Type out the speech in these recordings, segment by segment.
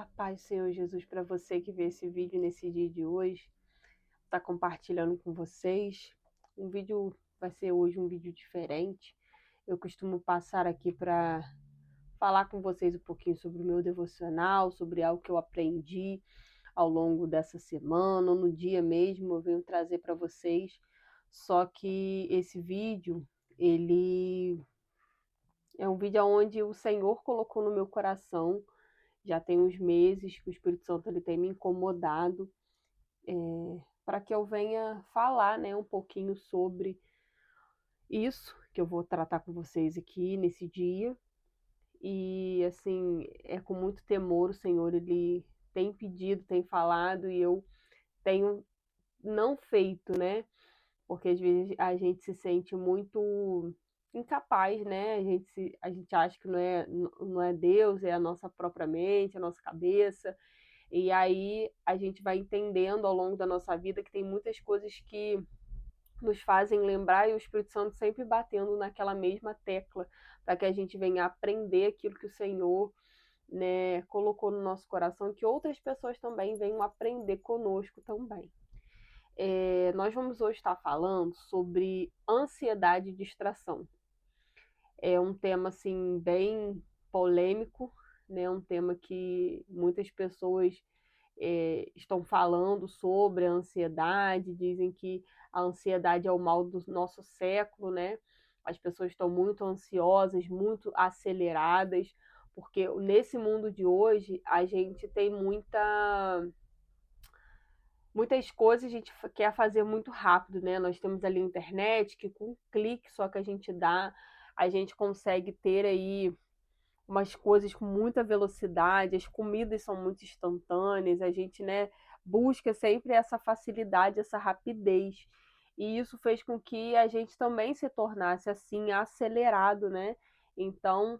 A paz, Senhor Jesus, para você que vê esse vídeo nesse dia de hoje, está compartilhando com vocês. Um vídeo vai ser hoje um vídeo diferente. Eu costumo passar aqui para falar com vocês um pouquinho sobre o meu devocional, sobre algo que eu aprendi ao longo dessa semana, ou no dia mesmo, eu venho trazer para vocês. Só que esse vídeo, ele é um vídeo onde o Senhor colocou no meu coração. Já tem uns meses que o Espírito Santo ele tem me incomodado para que eu venha falar, né, um pouquinho sobre isso que eu vou tratar com vocês aqui nesse dia. E assim, é com muito temor, o Senhor ele tem pedido, tem falado e eu tenho não feito, né? Porque às vezes a gente se sente muito incapaz, né? A gente acha que não é Deus, é a nossa própria mente, a nossa cabeça. E aí a gente vai entendendo ao longo da nossa vida que tem muitas coisas que nos fazem lembrar e o Espírito Santo sempre batendo naquela mesma tecla para que a gente venha aprender aquilo que o Senhor, né, colocou no nosso coração, que outras pessoas também venham aprender conosco também. Nós vamos hoje estar falando sobre ansiedade e distração. É um tema assim bem polêmico, né? Um tema que muitas pessoas estão falando sobre a ansiedade, dizem que a ansiedade é o mal do nosso século, né? As pessoas estão muito ansiosas, muito aceleradas, porque nesse mundo de hoje a gente tem muitas coisas a gente quer fazer muito rápido, né? Nós temos ali a internet que com um clique só que a gente dá, a gente consegue ter aí umas coisas com muita velocidade, as comidas são muito instantâneas, a gente, né, busca sempre essa facilidade, essa rapidez. E isso fez com que a gente também se tornasse assim acelerado, né? Então,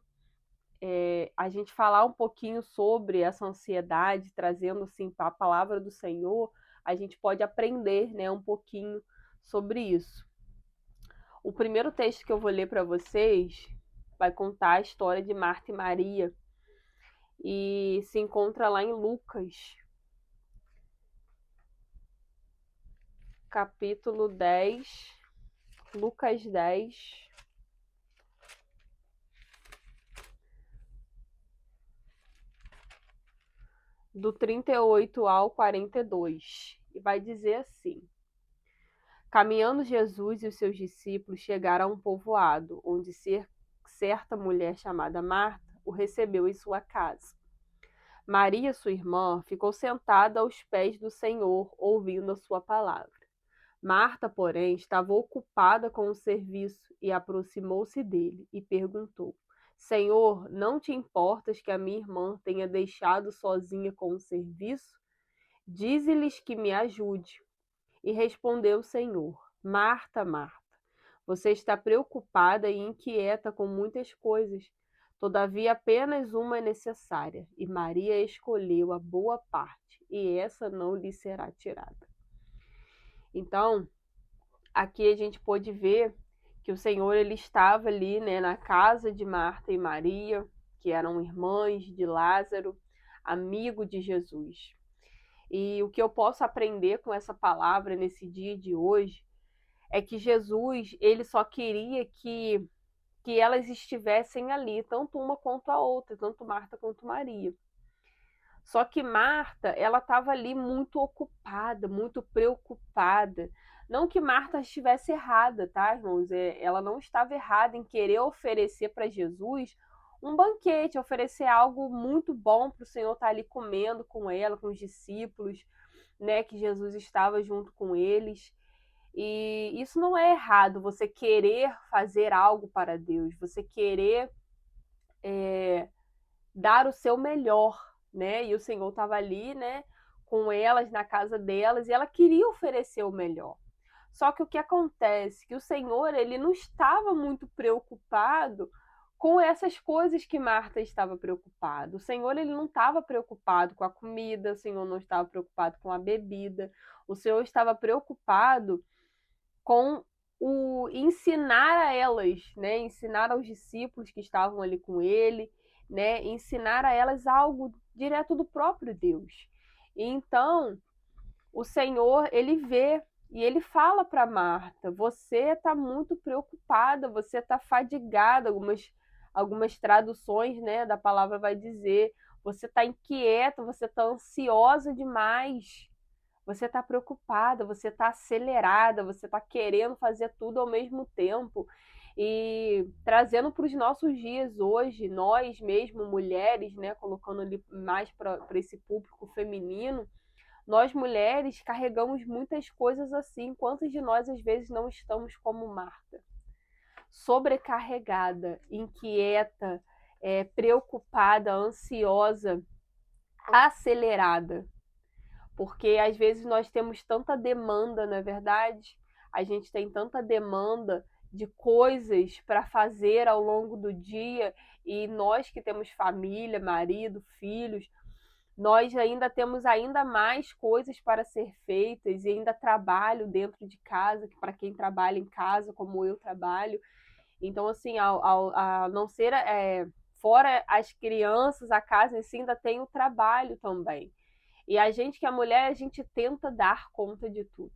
a gente falar um pouquinho sobre essa ansiedade, trazendo assim a palavra do Senhor, a gente pode aprender, né, um pouquinho sobre isso. O primeiro texto que eu vou ler para vocês vai contar a história de Marta e Maria e se encontra lá em Lucas, capítulo 10, Lucas 10, do 38 ao 42, e vai dizer assim: Caminhando Jesus e os seus discípulos chegaram a um povoado, onde certa mulher chamada Marta o recebeu em sua casa. Maria, sua irmã, ficou sentada aos pés do Senhor, ouvindo a sua palavra. Marta, porém, estava ocupada com o serviço e aproximou-se dele e perguntou: Senhor, não te importas que a minha irmã tenha deixado sozinha com o serviço? Dize-lhes que me ajude. E respondeu o Senhor: Marta, Marta, você está preocupada e inquieta com muitas coisas. Todavia, apenas uma é necessária, e Maria escolheu a boa parte, e essa não lhe será tirada. Então, aqui a gente pôde ver que o Senhor ele estava ali, né, na casa de Marta e Maria, que eram irmãs de Lázaro, amigo de Jesus. E o que eu posso aprender com essa palavra nesse dia de hoje é que Jesus ele só queria que elas estivessem ali, tanto uma quanto a outra, tanto Marta quanto Maria. Só que Marta, ela estava ali muito ocupada, muito preocupada. Não que Marta estivesse errada, tá, irmãos? Ela não estava errada em querer oferecer para Jesus um banquete, oferecer algo muito bom para o Senhor estar ali comendo com ela, com os discípulos, né? Que Jesus estava junto com eles. E isso não é errado, você querer fazer algo para Deus, você querer dar o seu melhor, né? E o Senhor estava ali, né, com elas na casa delas e ela queria oferecer o melhor. Só que o que acontece? Que o Senhor ele não estava muito preocupado com essas coisas que Marta estava preocupada. O Senhor ele não estava preocupado com a comida, o Senhor não estava preocupado com a bebida, o Senhor estava preocupado com o ensinar a elas, né? Ensinar aos discípulos que estavam ali com ele, né? Ensinar a elas algo direto do próprio Deus. E então, o Senhor, ele vê e ele fala para Marta: você está muito preocupada, você está fadigada. Algumas traduções, né, da palavra vai dizer: você está inquieta, você está ansiosa demais. Você está preocupada, você está acelerada, você está querendo fazer tudo ao mesmo tempo. E trazendo para os nossos dias hoje, nós mesmo, mulheres, né, colocando ali mais para esse público feminino, nós mulheres carregamos muitas coisas assim. Quantas de nós às vezes não estamos como Marta? Sobrecarregada, inquieta, preocupada, ansiosa, acelerada. Porque às vezes nós temos tanta demanda, não é verdade? A gente tem tanta demanda de coisas para fazer ao longo do dia, e nós que temos família, marido, filhos, nós ainda temos ainda mais coisas para ser feitas e ainda trabalho dentro de casa, para quem trabalha em casa, como eu trabalho. Então, assim, a não ser fora as crianças, a casa em si ainda tem o trabalho também. E a gente que é mulher, a gente tenta dar conta de tudo.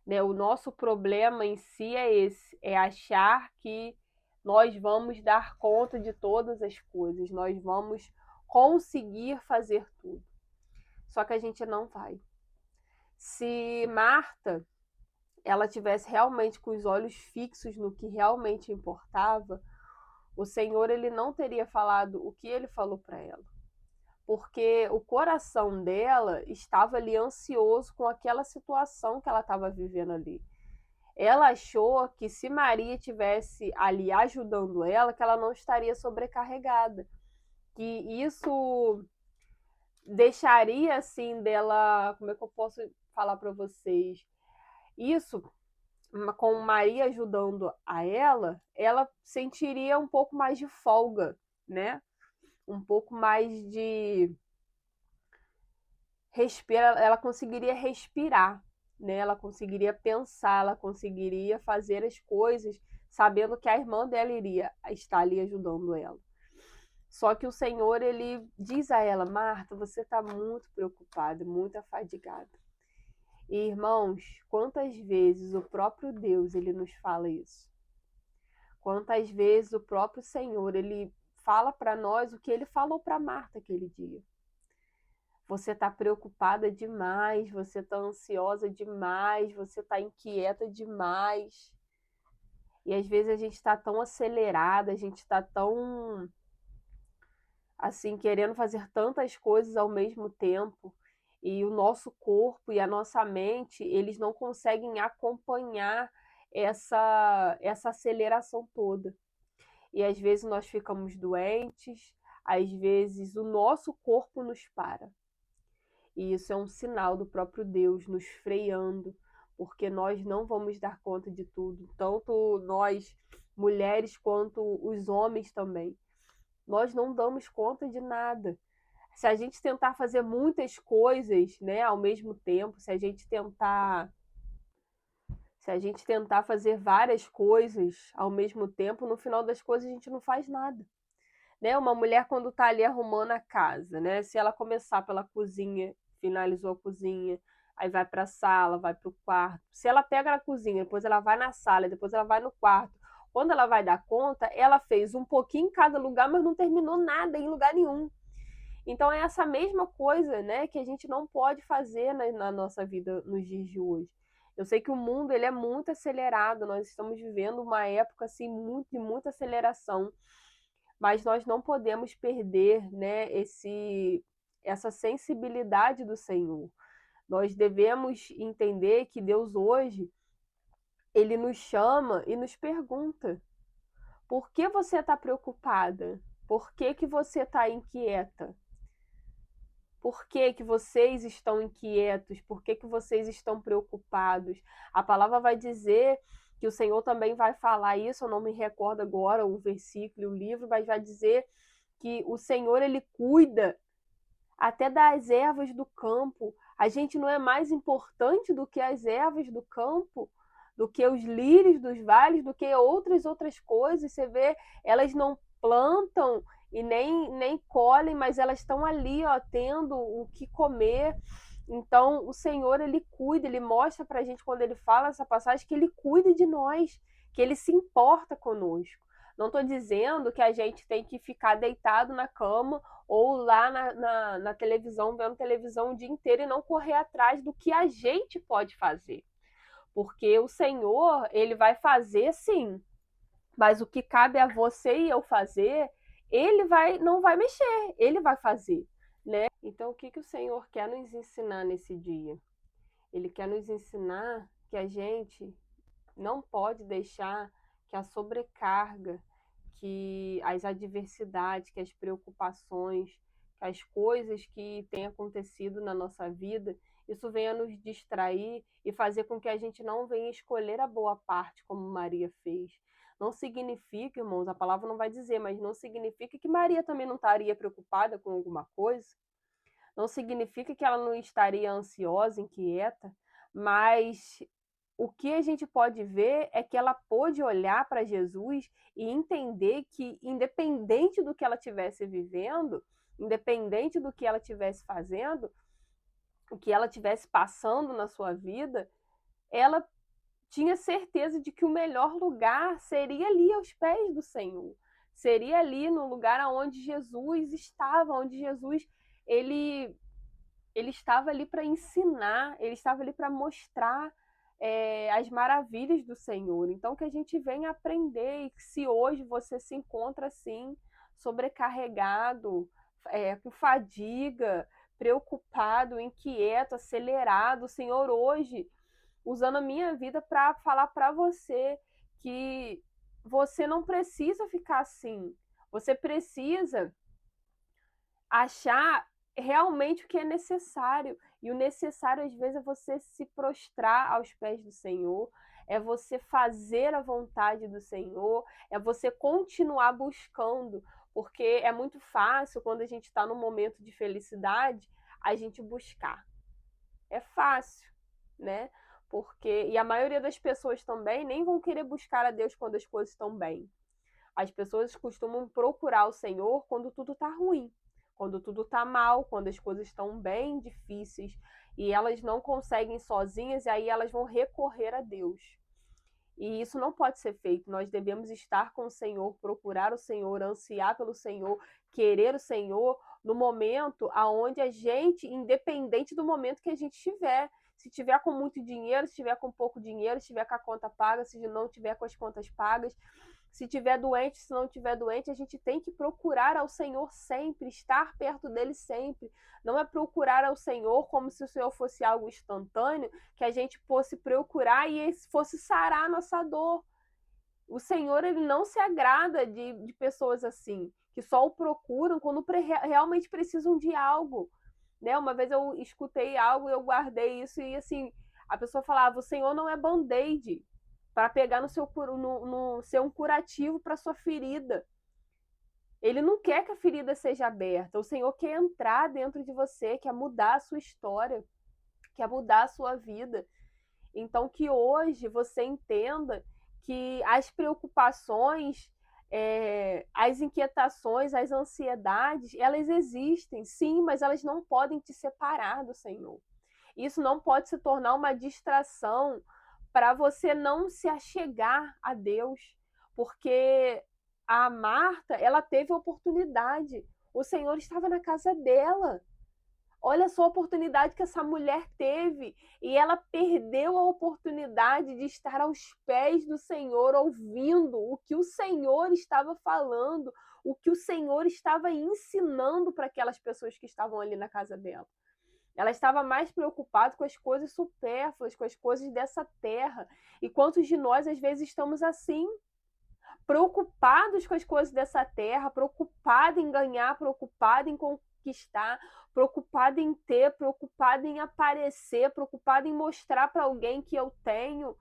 Né? O nosso problema em si é esse, é achar que nós vamos dar conta de todas as coisas, nós vamos conseguir fazer tudo. Só que a gente não vai. Se Marta, ela tivesse realmente com os olhos fixos no que realmente importava, o Senhor, ele não teria falado o que ele falou para ela. Porque o coração dela estava ali ansioso com aquela situação que ela estava vivendo ali. Ela achou que se Maria tivesse ali ajudando ela, que ela não estaria sobrecarregada. Que isso deixaria assim dela, como é que eu posso falar para vocês? Isso com Maria ajudando a ela sentiria um pouco mais de folga, né? Um pouco mais de ela conseguiria respirar, né? Ela conseguiria pensar, ela conseguiria fazer as coisas sabendo que a irmã dela iria estar ali ajudando ela. Só que o Senhor, ele diz a ela: Marta, você está muito preocupada, muito afadigada. E, irmãos, quantas vezes o próprio Deus, ele nos fala isso? Quantas vezes o próprio Senhor, ele fala para nós o que ele falou para Marta aquele dia? Você está preocupada demais, você está ansiosa demais, você está inquieta demais. E às vezes a gente está tão acelerada, a gente está tão assim, querendo fazer tantas coisas ao mesmo tempo, e o nosso corpo e a nossa mente, eles não conseguem acompanhar essa aceleração toda. E às vezes nós ficamos doentes, às vezes o nosso corpo nos para. E isso é um sinal do próprio Deus nos freando, porque nós não vamos dar conta de tudo, tanto nós, mulheres, quanto os homens também. Nós não damos conta de nada. Se a gente tentar fazer muitas coisas, né, ao mesmo tempo, se a gente tentar fazer várias coisas ao mesmo tempo, no final das coisas a gente não faz nada. Né? Uma mulher quando está ali arrumando a casa, né? Se ela começar pela cozinha, finalizou a cozinha, aí vai para a sala, vai para o quarto. Se ela pega na cozinha, depois ela vai na sala, depois ela vai no quarto. Quando ela vai dar conta, ela fez um pouquinho em cada lugar, mas não terminou nada em lugar nenhum. Então é essa mesma coisa, né, que a gente não pode fazer na nossa vida nos dias de hoje. Eu sei que o mundo ele é muito acelerado, nós estamos vivendo uma época assim de muita aceleração, mas nós não podemos perder, né, essa sensibilidade do Senhor. Nós devemos entender que Deus hoje ele nos chama e nos pergunta: por que você está preocupada? Por que você está inquieta? Por que vocês estão inquietos? Por que vocês estão preocupados? A palavra vai dizer que o Senhor também vai falar isso, eu não me recordo agora o versículo, o livro, mas vai dizer que o Senhor, ele cuida até das ervas do campo. A gente não é mais importante do que as ervas do campo, do que os lírios dos vales, do que outras coisas. Você vê, elas não plantam e nem colhem, mas elas estão ali, ó, tendo o que comer. Então, o Senhor, ele cuida, ele mostra pra gente, quando ele fala essa passagem, que ele cuida de nós, que ele se importa conosco. Não estou dizendo que a gente tem que ficar deitado na cama ou lá na televisão, vendo televisão o dia inteiro e não correr atrás do que a gente pode fazer. Porque o Senhor, ele vai fazer sim, mas o que cabe a você e eu fazer, não vai mexer, ele vai fazer, né? Então, o que o Senhor quer nos ensinar nesse dia? Ele quer nos ensinar que a gente não pode deixar que a sobrecarga, que as adversidades, que as preocupações, que as coisas que têm acontecido na nossa vida, isso venha nos distrair e fazer com que a gente não venha escolher a boa parte, como Maria fez. Não significa, irmãos, a palavra não vai dizer, mas não significa que Maria também não estaria preocupada com alguma coisa. Não significa que ela não estaria ansiosa, inquieta, mas o que a gente pode ver é que ela pôde olhar para Jesus e entender que, independente do que ela estivesse vivendo, independente do que ela estivesse fazendo, o que ela estivesse passando na sua vida, ela tinha certeza de que o melhor lugar seria ali aos pés do Senhor. Seria ali no lugar onde Jesus estava, onde Jesus ele, ele estava ali para ensinar, ele estava ali para mostrar as maravilhas do Senhor. Então, que a gente venha aprender, e que se hoje você se encontra assim, sobrecarregado, com fadiga, preocupado, inquieto, acelerado, o Senhor hoje, usando a minha vida para falar para você que você não precisa ficar assim. Você precisa achar realmente o que é necessário. E o necessário, às vezes, é você se prostrar aos pés do Senhor, é você fazer a vontade do Senhor, é você continuar buscando, porque é muito fácil, quando a gente está num momento de felicidade, a gente buscar. É fácil, né? Porque, e a maioria das pessoas também nem vão querer buscar a Deus quando as coisas estão bem. As pessoas costumam procurar o Senhor quando tudo está ruim, quando tudo está mal, quando as coisas estão bem difíceis e elas não conseguem sozinhas, e aí elas vão recorrer a Deus. E isso não pode ser feito. Nós devemos estar com o Senhor, procurar o Senhor, ansiar pelo Senhor, querer o Senhor no momento aonde a gente, independente do momento que a gente estiver, se tiver com muito dinheiro, se tiver com pouco dinheiro, se tiver com a conta paga, se não tiver com as contas pagas, se tiver doente, se não tiver doente, a gente tem que procurar ao Senhor sempre, estar perto dele sempre. Não é procurar ao Senhor como se o Senhor fosse algo instantâneo, que a gente fosse procurar e fosse sarar a nossa dor. O Senhor, ele não se agrada de pessoas assim, que só o procuram quando realmente precisam de algo. Né? Uma vez eu escutei algo e eu guardei isso, e assim, a pessoa falava: o Senhor não é band-aid para pegar no seu ser um curativo para sua ferida. Ele não quer que a ferida seja aberta. O Senhor quer entrar dentro de você, quer mudar a sua história, quer mudar a sua vida. Então, que hoje você entenda que as preocupações, as inquietações, as ansiedades, elas existem, sim, mas elas não podem te separar do Senhor. Isso não pode se tornar uma distração para você não se achegar a Deus, porque a Marta, ela teve oportunidade. O Senhor estava na casa dela. Olha só a oportunidade que essa mulher teve, e ela perdeu a oportunidade de estar aos pés do Senhor, ouvindo o que o Senhor estava falando, o que o Senhor estava ensinando para aquelas pessoas que estavam ali na casa dela. Ela estava mais preocupada com as coisas supérfluas, com as coisas dessa terra. E quantos de nós, às vezes, estamos assim, preocupados com as coisas dessa terra, preocupados em ganhar, preocupados em conquistar, preocupado em ter, preocupado em aparecer, preocupado em mostrar para alguém que eu tenho.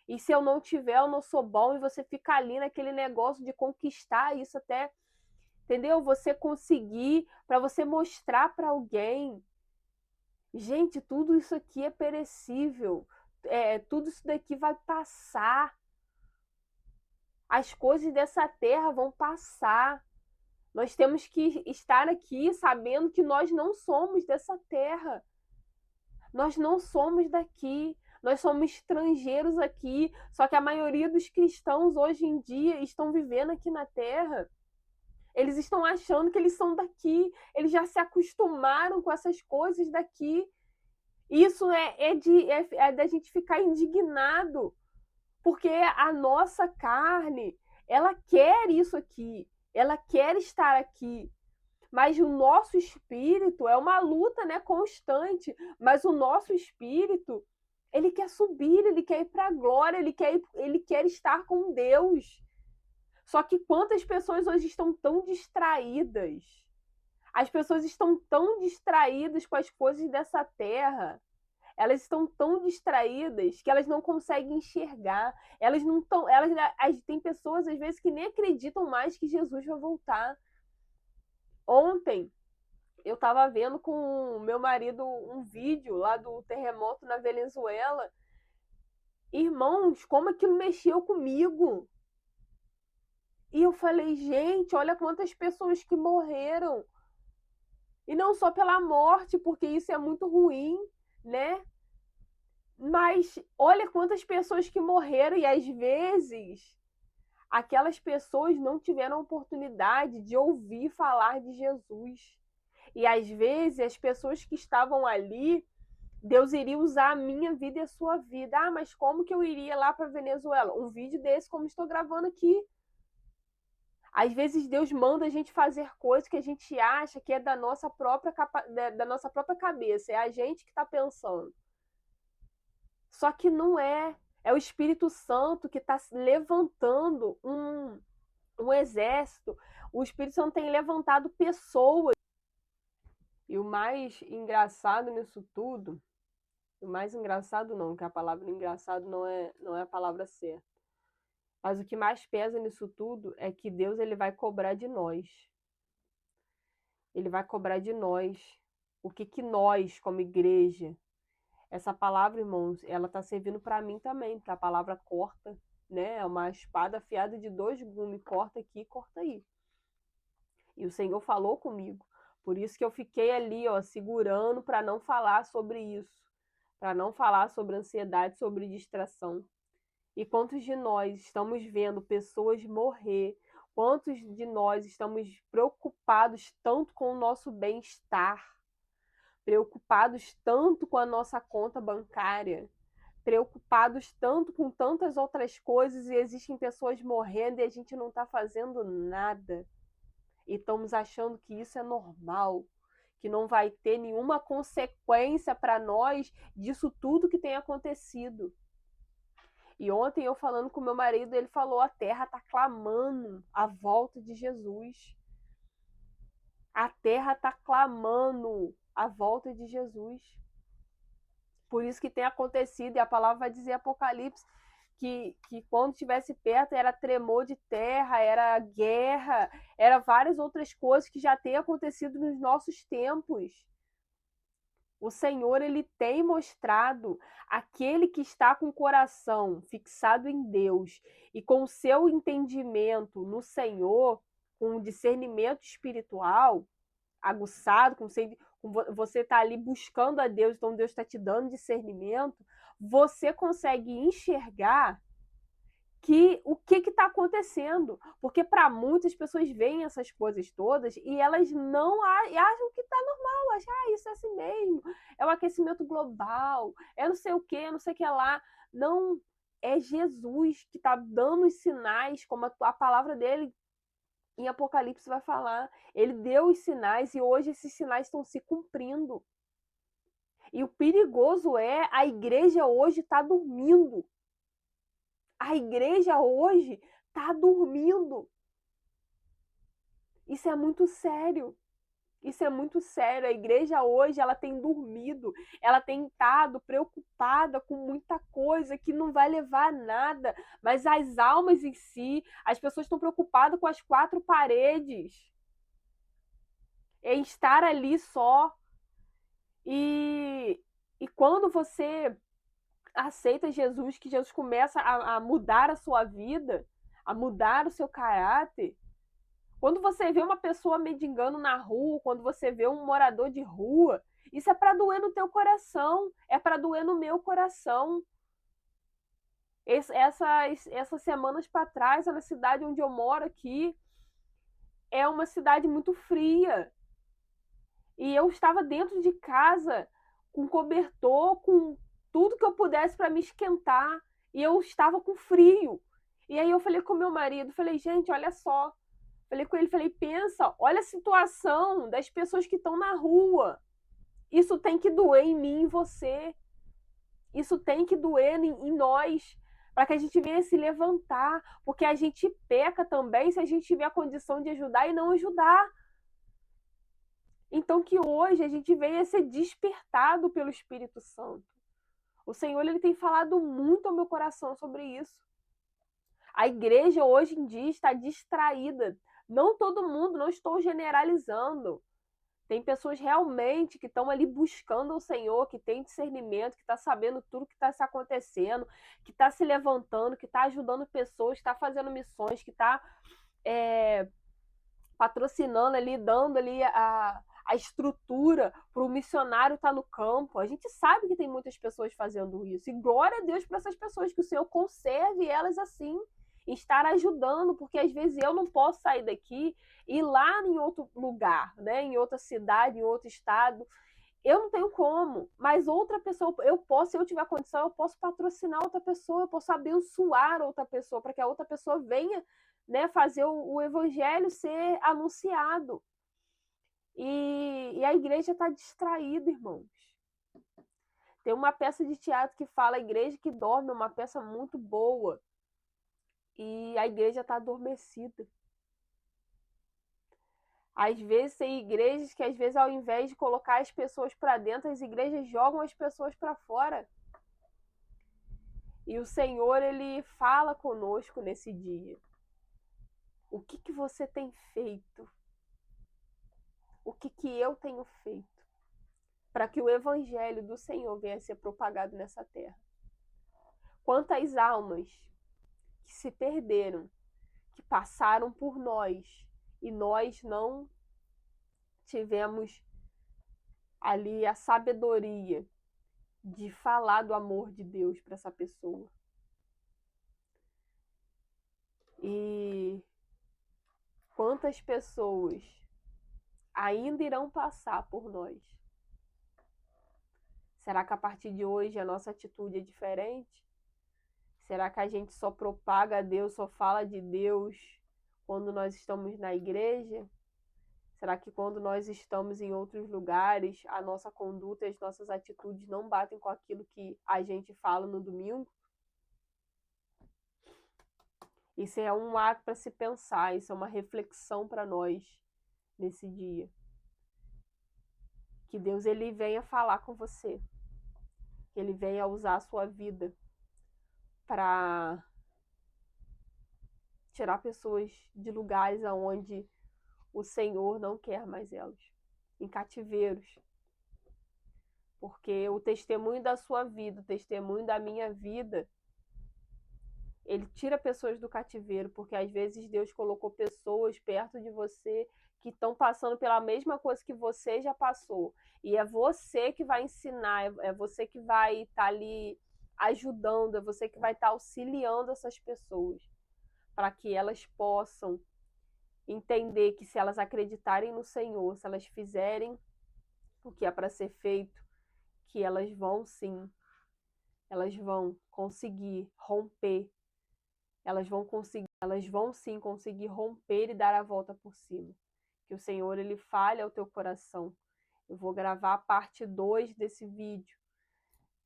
E se eu não tiver, eu não sou bom. E você fica ali naquele negócio de conquistar isso até, entendeu? Você conseguir, para você mostrar para alguém. Gente, tudo isso aqui é perecível. Tudo isso daqui vai passar. As coisas dessa terra vão passar. Nós temos que estar aqui sabendo que nós não somos dessa terra. Nós não somos daqui. Nós somos estrangeiros aqui. Só que a maioria dos cristãos hoje em dia estão vivendo aqui na terra. Eles estão achando que eles são daqui. Eles já se acostumaram com essas coisas daqui. Isso é da gente ficar indignado. Porque a nossa carne, ela quer isso aqui. Ela quer estar aqui. Mas o nosso espírito é uma luta, né, constante. Mas o nosso espírito, ele quer subir, ele quer ir para a glória, ele quer estar com Deus. Só que quantas pessoas hoje estão tão distraídas? As pessoas estão tão distraídas com as coisas dessa terra. Elas estão tão distraídas que elas não conseguem enxergar. Elas não estão. Tem pessoas, às vezes, que nem acreditam mais que Jesus vai voltar. Ontem, eu estava vendo com o meu marido um vídeo lá do terremoto na Venezuela. Irmãos, como aquilo mexeu comigo. E eu falei, gente, olha quantas pessoas que morreram. E não só pela morte, porque isso é muito ruim, né? Mas olha quantas pessoas que morreram e às vezes aquelas pessoas não tiveram a oportunidade de ouvir falar de Jesus. E às vezes as pessoas que estavam ali, Deus iria usar a minha vida e a sua vida. Ah, mas como que eu iria lá para Venezuela? Um vídeo desse como estou gravando aqui. Às vezes Deus manda a gente fazer coisas que a gente acha que é da nossa própria cabeça, é a gente que está pensando. Só que não é. É o Espírito Santo que está levantando um exército. O Espírito Santo tem levantado pessoas. E o mais engraçado nisso tudo, o mais engraçado não, que a palavra engraçado não é a palavra certa. Mas o que mais pesa nisso tudo é que Deus ele vai cobrar de nós. Ele vai cobrar de nós. O que nós, como igreja, essa palavra, irmãos, ela está servindo para mim também, porque a palavra corta, né? É uma espada afiada de 2 gumes, corta aqui, corta aí. E o Senhor falou comigo. Por isso que eu fiquei ali, ó, segurando para não falar sobre isso, para não falar sobre ansiedade, sobre distração. E quantos de nós estamos vendo pessoas morrer? Quantos de nós estamos preocupados tanto com o nosso bem-estar? Preocupados tanto com a nossa conta bancária? Preocupados tanto com tantas outras coisas e existem pessoas morrendo e a gente não está fazendo nada? E estamos achando que isso é normal, que não vai ter nenhuma consequência para nós disso tudo que tem acontecido. E ontem eu falando com meu marido, ele falou, a terra está clamando a volta de Jesus. A terra está clamando a volta de Jesus. Por isso que tem acontecido, e a palavra vai dizer Apocalipse, que quando estivesse perto era tremor de terra, era guerra, era várias outras coisas que já têm acontecido nos nossos tempos. O Senhor, ele tem mostrado aquele que está com o coração fixado em Deus e com o seu entendimento no Senhor, com o discernimento espiritual aguçado, com você está ali buscando a Deus, então Deus está te dando discernimento, você consegue enxergar o que está acontecendo. Porque para muitas pessoas veem essas coisas todas e elas não acham que está normal, acham, isso é assim mesmo, é o aquecimento global, é não sei o que, não sei o que lá. Não, é Jesus que está dando os sinais, como a palavra dele em Apocalipse vai falar. Ele deu os sinais e hoje esses sinais estão se cumprindo. E o perigoso é a igreja hoje está dormindo. A igreja hoje está dormindo. Isso é muito sério. Isso é muito sério. A igreja hoje ela tem dormido, ela tem estado preocupada com muita coisa que não vai levar a nada. Mas as almas em si, as pessoas estão preocupadas com as 4 paredes. Em estar ali só. E quando você aceita Jesus, que Jesus começa a mudar a sua vida, a mudar o seu caráter, Quando você vê uma pessoa mendigando na rua, quando você vê um morador de rua, isso é para doer no teu coração, é para doer no meu coração. Essas semanas para trás, na cidade onde eu moro aqui, é uma cidade muito fria. E eu estava dentro de casa, com cobertor, com tudo que eu pudesse para me esquentar. E eu estava com frio. E aí eu falei com meu marido, falei, gente, olha só. Falei com ele, falei, pensa, olha a situação das pessoas que estão na rua. Isso tem que doer em mim e em você. Isso tem que doer em nós, para que a gente venha se levantar, porque a gente peca também se a gente tiver a condição de ajudar e não ajudar. Então que hoje a gente venha ser despertado pelo Espírito Santo. O Senhor ele tem falado muito ao meu coração sobre isso. A igreja hoje em dia está distraída. Não todo mundo, não estou generalizando. Tem pessoas realmente que estão ali buscando o Senhor, que tem discernimento, que está sabendo tudo que está se acontecendo, que está se levantando, que está ajudando pessoas, que está fazendo missões, que está patrocinando ali, dando ali a estrutura para o missionário estar no campo. A gente sabe que tem muitas pessoas fazendo isso. E glória a Deus para essas pessoas, que o Senhor conserve elas assim, estar ajudando, porque às vezes eu não posso sair daqui e ir lá em outro lugar, né? Em outra cidade, em outro estado. Eu não tenho como, mas outra pessoa, eu posso, se eu tiver condição, eu posso patrocinar outra pessoa, eu posso abençoar outra pessoa, para que a outra pessoa venha, né, fazer o evangelho ser anunciado. E a igreja está distraída, irmãos. Tem uma peça de teatro que fala A Igreja que Dorme, é uma peça muito boa. E a igreja está adormecida. Às vezes tem igrejas que, às vezes, ao invés de colocar as pessoas para dentro, as igrejas jogam as pessoas para fora. E o Senhor, ele fala conosco nesse dia. O que você tem feito? O que eu tenho feito para que o evangelho do Senhor venha a ser propagado nessa terra? Quantas almas que se perderam, que passaram por nós e nós não tivemos ali a sabedoria de falar do amor de Deus para essa pessoa. E quantas pessoas ainda irão passar por nós? Será que a partir de hoje a nossa atitude é diferente? Será que a gente só propaga Deus, só fala de Deus quando nós estamos na igreja? Será que quando nós estamos em outros lugares, a nossa conduta e as nossas atitudes não batem com aquilo que a gente fala no domingo? Isso é um ato para se pensar, isso é uma reflexão para nós nesse dia. Que Deus ele venha falar com você, que ele venha usar a sua vida para tirar pessoas de lugares aonde o Senhor não quer mais elas, em cativeiros. Porque o testemunho da sua vida, o testemunho da minha vida, ele tira pessoas do cativeiro, porque às vezes Deus colocou pessoas perto de você que estão passando pela mesma coisa que você já passou. E é você que vai ensinar, é você que vai estar ali ajudando, é você que vai estar auxiliando essas pessoas, para que elas possam entender que se elas acreditarem no Senhor, se elas fizerem o que é para ser feito, que elas vão sim, elas vão conseguir romper, elas vão sim conseguir romper e dar a volta por cima. Que o Senhor ele fale ao teu coração. Eu vou gravar a parte 2 desse vídeo,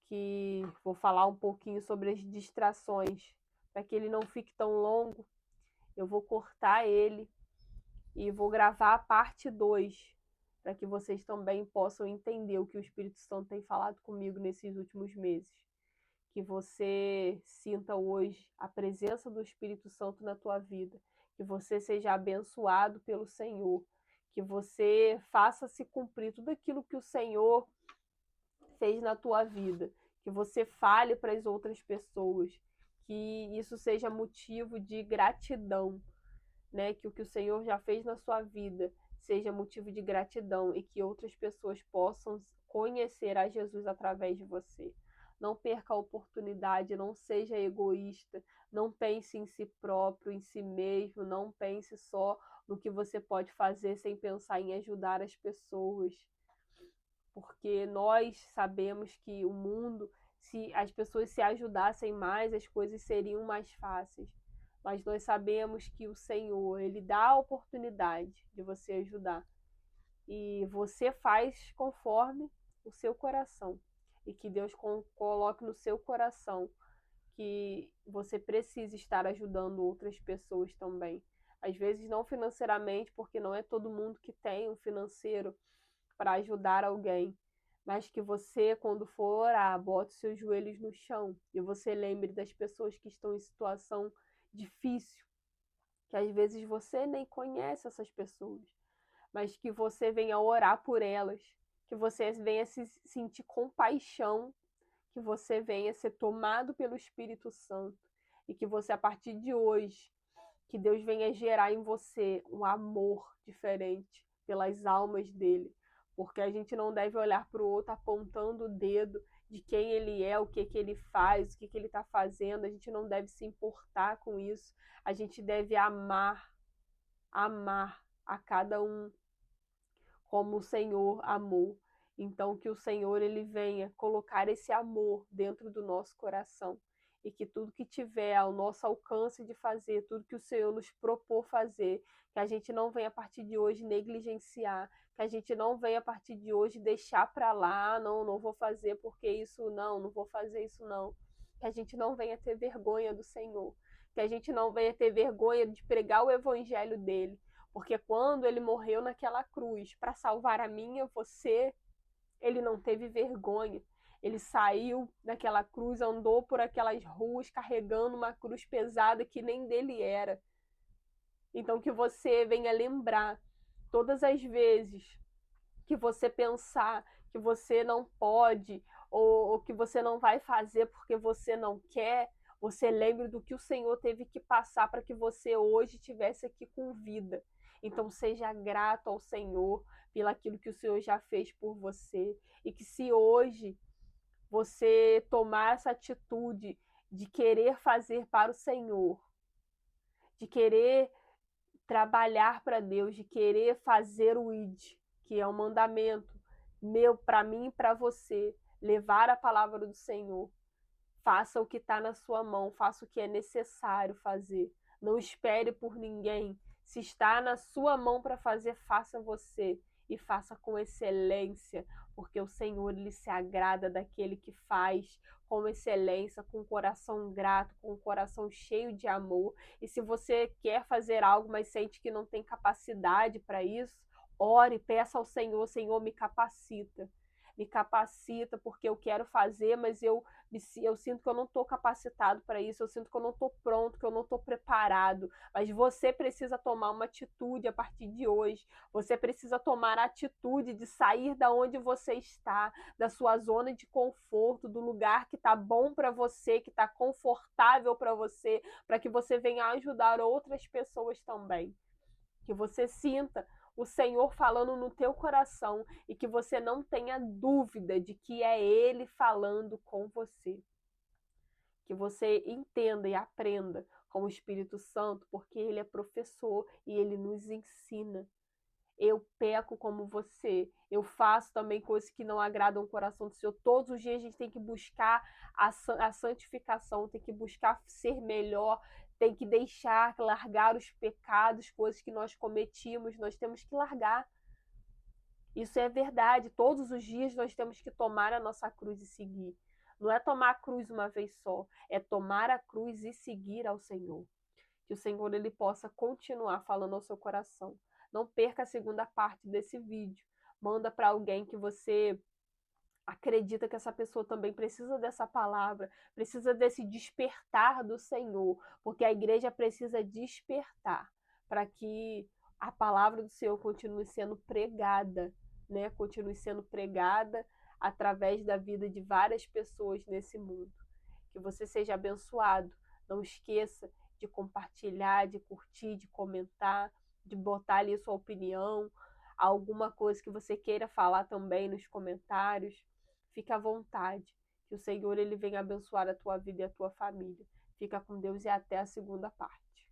que vou falar um pouquinho sobre as distrações, para que ele não fique tão longo. Eu vou cortar ele e vou gravar a parte 2, para que vocês também possam entender o que o Espírito Santo tem falado comigo nesses últimos meses. Que você sinta hoje a presença do Espírito Santo na tua vida, que você seja abençoado pelo Senhor, que você faça se cumprir tudo aquilo que o Senhor fez na tua vida, que você fale para as outras pessoas, que isso seja motivo de gratidão, né, que o Senhor já fez na sua vida seja motivo de gratidão e que outras pessoas possam conhecer a Jesus através de você. Não perca a oportunidade, não seja egoísta, não pense em si próprio, em si mesmo, não pense só no que você pode fazer sem pensar em ajudar as pessoas. Porque nós sabemos que o mundo, se as pessoas se ajudassem mais, as coisas seriam mais fáceis. Mas nós sabemos que o Senhor, Ele dá a oportunidade de você ajudar. E você faz conforme o seu coração. E que Deus coloque no seu coração que você precisa estar ajudando outras pessoas também. Às vezes não financeiramente, porque não é todo mundo que tem um financeiro para ajudar alguém. Mas que você, quando for orar, bote seus joelhos no chão e você lembre das pessoas que estão em situação difícil, que às vezes você nem conhece essas pessoas, mas que você venha orar por elas, que você venha se sentir compaixão, que você venha ser tomado pelo Espírito Santo e que você, a partir de hoje, que Deus venha gerar em você um amor diferente pelas almas dele, porque a gente não deve olhar para o outro apontando o dedo de quem ele é, o que ele faz, o que ele está fazendo. A gente não deve se importar com isso. A gente deve amar a cada um como o Senhor amou. Então que o Senhor ele venha colocar esse amor dentro do nosso coração e que tudo que tiver ao nosso alcance de fazer, tudo que o Senhor nos propor fazer, que a gente não venha a partir de hoje negligenciar, que a gente não venha a partir de hoje deixar para lá, não vou fazer porque isso não vou fazer isso não. Que a gente não venha ter vergonha do Senhor, que a gente não venha ter vergonha de pregar o evangelho dele, porque quando ele morreu naquela cruz para salvar a minha, você, ele não teve vergonha. Ele saiu daquela cruz, andou por aquelas ruas carregando uma cruz pesada que nem dele era. Então que você venha lembrar todas as vezes que você pensar que você não pode ou que você não vai fazer porque você não quer, você lembre do que o Senhor teve que passar para que você hoje estivesse aqui com vida. Então seja grato ao Senhor pelo aquilo que o Senhor já fez por você e que se hoje você tomar essa atitude de querer fazer para o Senhor, de querer trabalhar para Deus, de querer fazer o ID, que é um mandamento meu para mim e para você, levar a palavra do Senhor. Faça o que está na sua mão, faça o que é necessário fazer. Não espere por ninguém. Se está na sua mão para fazer, faça você e faça com excelência, porque o Senhor ele se agrada daquele que faz com excelência, com o coração grato, com o coração cheio de amor. E se você quer fazer algo, mas sente que não tem capacidade para isso, ore, peça ao Senhor, Senhor, me capacita. Me capacita porque eu quero fazer, mas eu sinto que eu não estou capacitado para isso, eu sinto que eu não estou pronto, que eu não estou preparado. Mas você precisa tomar uma atitude a partir de hoje. Você precisa tomar a atitude de sair da onde você está, da sua zona de conforto, do lugar que está bom para você, que está confortável para você, para que você venha ajudar outras pessoas também. Que você sinta o Senhor falando no teu coração e que você não tenha dúvida de que é Ele falando com você. Que você entenda e aprenda com o Espírito Santo, porque Ele é professor e Ele nos ensina. Eu peco como você, eu faço também coisas que não agradam o coração do Senhor. Todos os dias a gente tem que buscar a santificação, tem que buscar ser melhor, tem que deixar, largar os pecados, coisas que nós cometimos, nós temos que largar. Isso é verdade, todos os dias nós temos que tomar a nossa cruz e seguir. Não é tomar a cruz uma vez só, é tomar a cruz e seguir ao Senhor. Que o Senhor ele possa continuar falando ao seu coração. Não perca a segunda parte desse vídeo. Manda para alguém que você acredita que essa pessoa também precisa dessa palavra, precisa desse despertar do Senhor, porque a igreja precisa despertar para que a palavra do Senhor continue sendo pregada, né? Continue sendo pregada através da vida de várias pessoas nesse mundo. Que você seja abençoado. Não esqueça de compartilhar, de curtir, de comentar, de botar ali sua opinião, alguma coisa que você queira falar também nos comentários. Fica à vontade. Que o Senhor ele venha abençoar a tua vida e a tua família. Fica com Deus e até a segunda parte.